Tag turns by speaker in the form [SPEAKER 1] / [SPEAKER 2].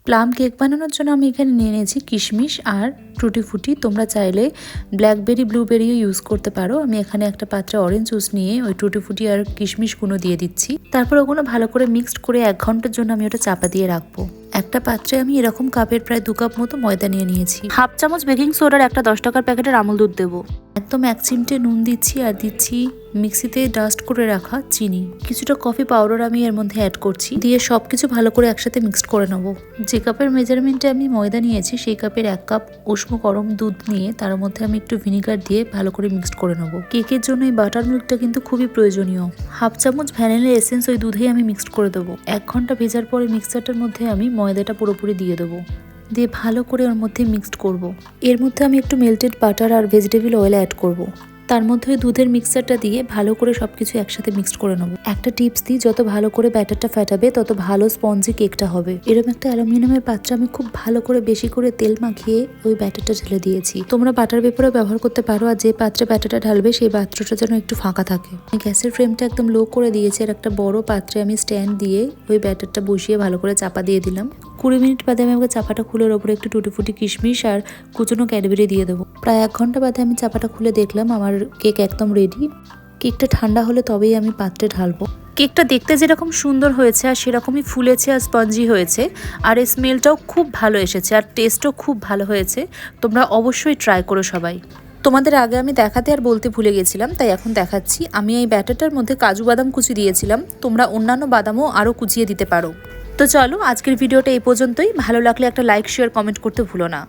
[SPEAKER 1] Plum cake বানানোর জন্য আমি এখানে নিয়ে নিয়েছি কিশমিশ আর টুটি ফুটি। তোমরা চাইলে ব্ল্যাকবেরি ব্লুবেরিও ইউজ করতে পারো। আমি এখানে একটা পাত্রে অরেঞ্জ জুস নিয়ে ওই টুটি ফুটি আর কিশমিশগুলো দিয়ে দিচ্ছি। তারপর ওগুলো ভালো করে মিক্সড করে 1 ঘন্টার জন্য আমি ওটা চাপা দিয়ে রাখবো। একটা পাত্রে আমি এরকম কাপের প্রায় 2 কাপ মতো ময়দা নিয়ে নিয়েছি। হাফ চামচ বেকিং সোডার একটা 10 টাকার প্যাকেটের আমুল দুধ দেবো। একদম 1 চিমটে নুন দিচ্ছি আর দিচ্ছি মিক্সিতে ডাস্ট করে রাখা চিনি। কিছুটা কফি পাউডার আমি এর মধ্যে অ্যাড করছি, দিয়ে সবকিছু ভালো করে একসাথে মিক্সড করে নেবো। যে কাপের মেজারমেন্টে আমি ময়দা নিয়েছি সেই কাপের 1 কাপ উষ্ণ গরম দুধ নিয়ে তার মধ্যে আমি একটু ভিনিগার দিয়ে ভালো করে মিক্সড করে নেবো। কেকের জন্য এই বাটার মিল্কটা কিন্তু খুবই প্রয়োজনীয়। হাফ চামচ ভ্যানিলা এসেন্স ওই দুধেই আমি মিক্সড করে দেবো। 1 ঘন্টা ভেজার পরে মিক্সারটার মধ্যে আমি ময়দাটা পুরোপুরি দিয়ে দেবো, দিয়ে ভালো করে ওর মধ্যে মিক্সড করব। এর মধ্যে আমি একটু মেল্টেড বাটার আর ভেজিটেবল অয়েল অ্যাড করব। তার মধ্যে দুধের মিক্সারটা দিয়ে ভালো করে সবকিছু একসাথে মিক্সড করে নেবো। একটা টিপস দিই, যত ভালো করে ব্যাটারটা ফেটাবে তত ভালো স্পঞ্জি কেকটা হবে। এরকম একটা অ্যালুমিনিয়ামের পাত্রে আমি খুব ভালো করে বেশি করে তেল মাখিয়ে ওই ব্যাটারটা ঢেলে দিয়েছি। তোমরা বাটার পেপারও ব্যবহার করতে পারো, আর যে পাত্রে ব্যাটারটা ঢালবে সেই পাত্রটা যেন একটু ফাঁকা থাকে। আমি গ্যাসের ফ্লেমটা একদম লো করে দিয়েছি আর একটা বড় পাত্রে আমি স্ট্যান্ড দিয়ে ওই ব্যাটারটা বসিয়ে ভালো করে চাপা দিয়ে দিলাম। 20 মিনিট বাদে আমি আমাকে চাপাটা খুলে ওর ওপরে একটু টুটি ফুটি কিশমিশ আর কুচনো ক্যাডবেরি দিয়ে দেবো। প্রায় 1 ঘন্টা বাদে আমি চাপাটা খুলে দেখলাম আমার কেক একদম রেডি। কেকটা ঠান্ডা হলে তবেই আমি পাত্রে ঢালবো। কেকটা দেখতে যেরকম সুন্দর হয়েছে আর সেরকমই ফুলেছে আর স্পঞ্জি হয়েছে, আর এই স্মেলটাও খুব ভালো এসেছে আর টেস্টও খুব ভালো হয়েছে। তোমরা অবশ্যই ট্রাই করো সবাই। তোমাদের আগে আমি দেখাতে আর বলতে ভুলে গেছিলাম, তাই এখন দেখাচ্ছি। আমি এই ব্যাটারটার মধ্যে কাজু বাদাম কুচি দিয়েছিলাম, তোমরা অন্যান্য বাদামও আরও কুচিয়ে দিতে পারো। তো চলো আজকের ভিডিওটা এই পর্যন্তই। ভালো লাগলে একটা লাইক শেয়ার কমেন্ট করতে ভুলো না।